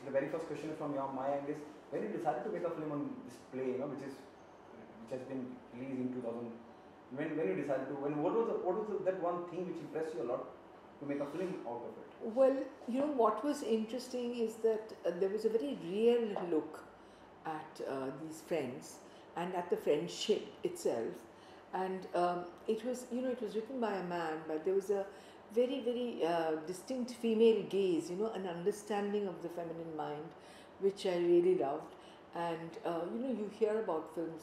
the very first question from my end is, when you decided to make a film on this play, which has been released in 2000, when you decided to, what was that one thing which impressed you a lot to make a film out of it? Well, what was interesting is that there was a very real look at these friends and at the friendship itself, and it was written by a man, but there was a very very distinct female gaze, an understanding of the feminine mind, which I really loved. And you hear about films,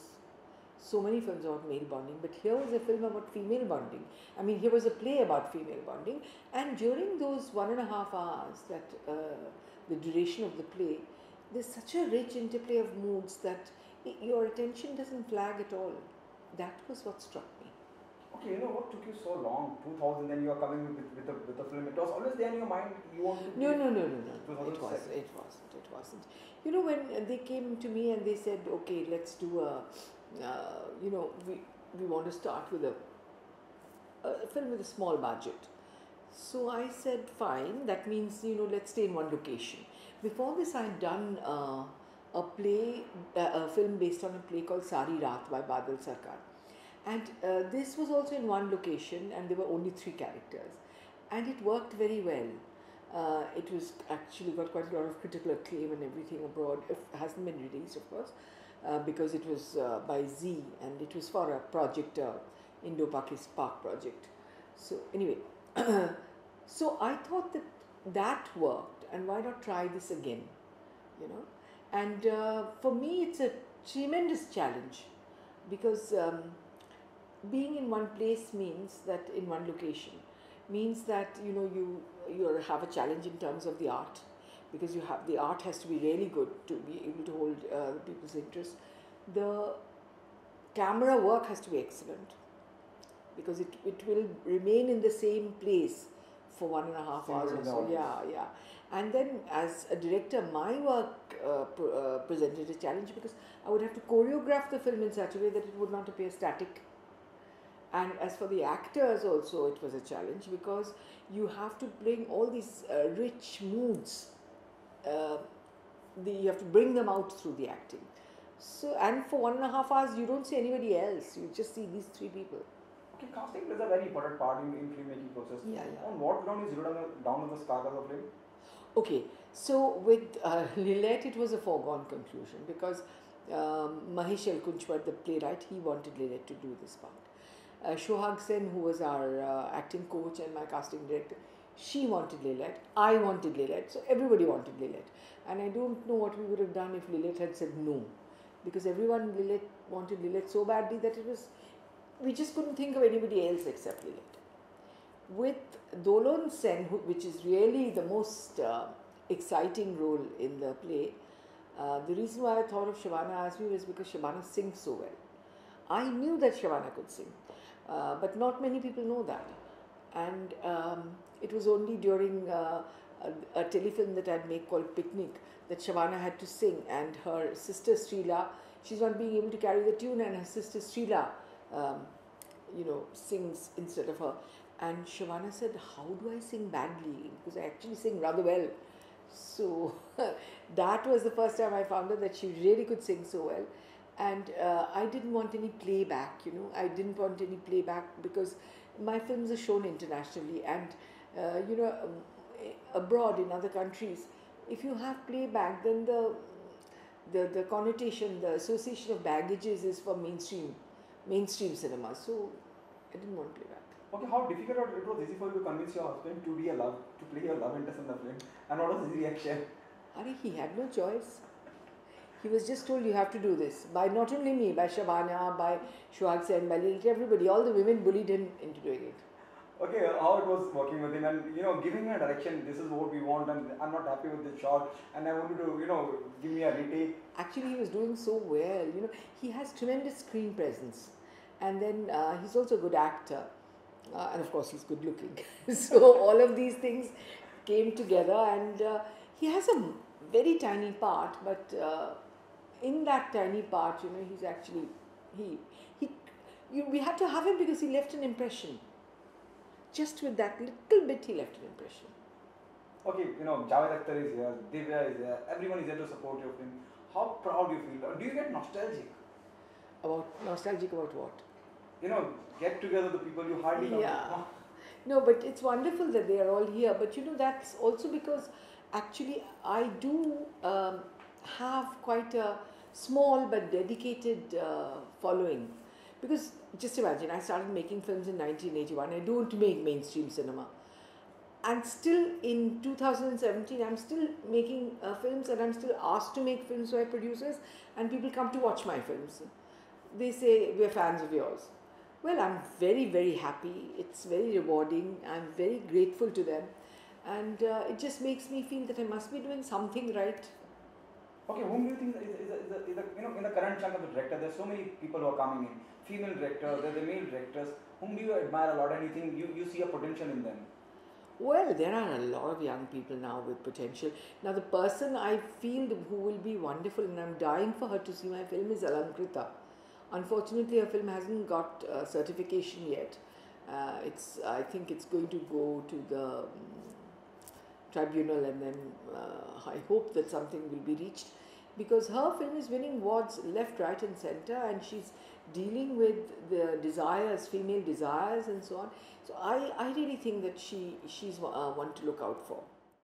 so many films about male bonding, but here was a film about female bonding. I mean, here was a play about female bonding, and during those 1.5 hours, that the duration of the play, there's such a rich interplay of moods that your attention doesn't flag at all. That was what struck me. Okay, what took you so long? 2000, then you are coming with the film. It was always there in your mind. You want to? No. It wasn't. When they came to me and they said, okay, let's do a. We want to start with a film with a small budget. So I said, fine, that means, let's stay in one location. Before this, I had done a play, a film based on a play called Sari Raat by Badal Sarkar. And this was also in one location, and there were only 3 characters. And it worked very well. It was actually got quite a lot of critical acclaim and everything abroad. It hasn't been released, of course. Because it was by Z, and it was for a project, Indo-Pak project. So anyway, so I thought that worked, and why not try this again, And for me, it's a tremendous challenge, because being in one place means that, in one location, means that you have a challenge in terms of the art. Because the art has to be really good to be able to hold people's interest. The camera work has to be excellent, because it will remain in the same place for 1.5 hours or so. Yeah. And then, as a director, my work presented a challenge, because I would have to choreograph the film in such a way that it would not appear static. And as for the actors also, it was a challenge, because you have to bring all these rich moods. You have to bring them out through the acting. So, and for 1.5 hours, you don't see anybody else. You just see these 3 people. Okay, casting plays a very important part in filmmaking process. Yeah. On what ground you zero down on the start of the film? Okay, so with Lilette, it was a foregone conclusion, because Mahesh L. Kunchwar, the playwright, he wanted Lilette to do this part. Shohag Sen, who was our acting coach and my casting director, she wanted Lilette, I wanted Lilette, so everybody wanted Lilette. And I don't know what we would have done if Lilette had said no, because everyone wanted Lilette so badly that we just couldn't think of anybody else except Lilette. With Dolon Sen, which is really the most exciting role in the play, the reason why I thought of Shabana Azmi was because Shabana sings so well. I knew that Shabana could sing, but not many people know that. And it was only during a telefilm that I'd make called Picnic that Shabana had to sing, and her sister Srila, she's not being able to carry the tune, and her sister Srila, sings instead of her. And Shabana said, how do I sing badly? Because I actually sing rather well. So that was the first time I found out that she really could sing so well. And I didn't want any playback, I didn't want any playback because my films are shown internationally, and abroad in other countries, if you have playback, then the connotation, the association of baggages is for mainstream cinema. So I didn't want playback. Okay, how difficult it was easy for you to convince your husband to play your love interest in the film, and what was his reaction? He had no choice. He was just told, you have to do this, by not only me, by Shabana, by Shuhag Sen, by Lilith, everybody. All the women bullied him into doing it. Okay, how it was working with him, and giving him a direction, this is what we want, and I'm not happy with this shot, and I want you to give me a retake. Actually, he was doing so well. He has tremendous screen presence, and then he's also a good actor, and of course he's good looking. So all of these things came together, and he has a very tiny part, but in that tiny part, he's actually we had to have him because he left an impression. Just with that little bit, he left an impression. Okay, Javed Akhtar is here, Divya is here, everyone is here to support your film. How proud you feel? Do you get nostalgic? About nostalgic about what? You know, get together the people you hardly come to. Yeah. No, but it's wonderful that they are all here. But that's also because actually I do have quite a small but dedicated following. Because just imagine, I started making films in 1981. I don't make mainstream cinema. And still in 2017, I'm still making films, and I'm still asked to make films by producers, and people come to watch my films. They say, we're fans of yours. Well, I'm very, very happy. It's very rewarding. I'm very grateful to them. And it just makes me feel that I must be doing something right. Okay, whom do you think in the current chunk of the director, there's so many people who are coming in. Female directors, the male directors. Whom do you admire a lot, and you think you see a potential in them? Well, there are a lot of young people now with potential. Now, the person I feel who will be wonderful, and I'm dying for her to see my film, is Alankrita. Unfortunately, her film hasn't got certification yet. I think it's going to go to the tribunal, and then I hope that something will be reached, because her film is winning awards left, right, and center, and she's dealing with the desires, female desires, and so on. So I really think that she's one to look out for.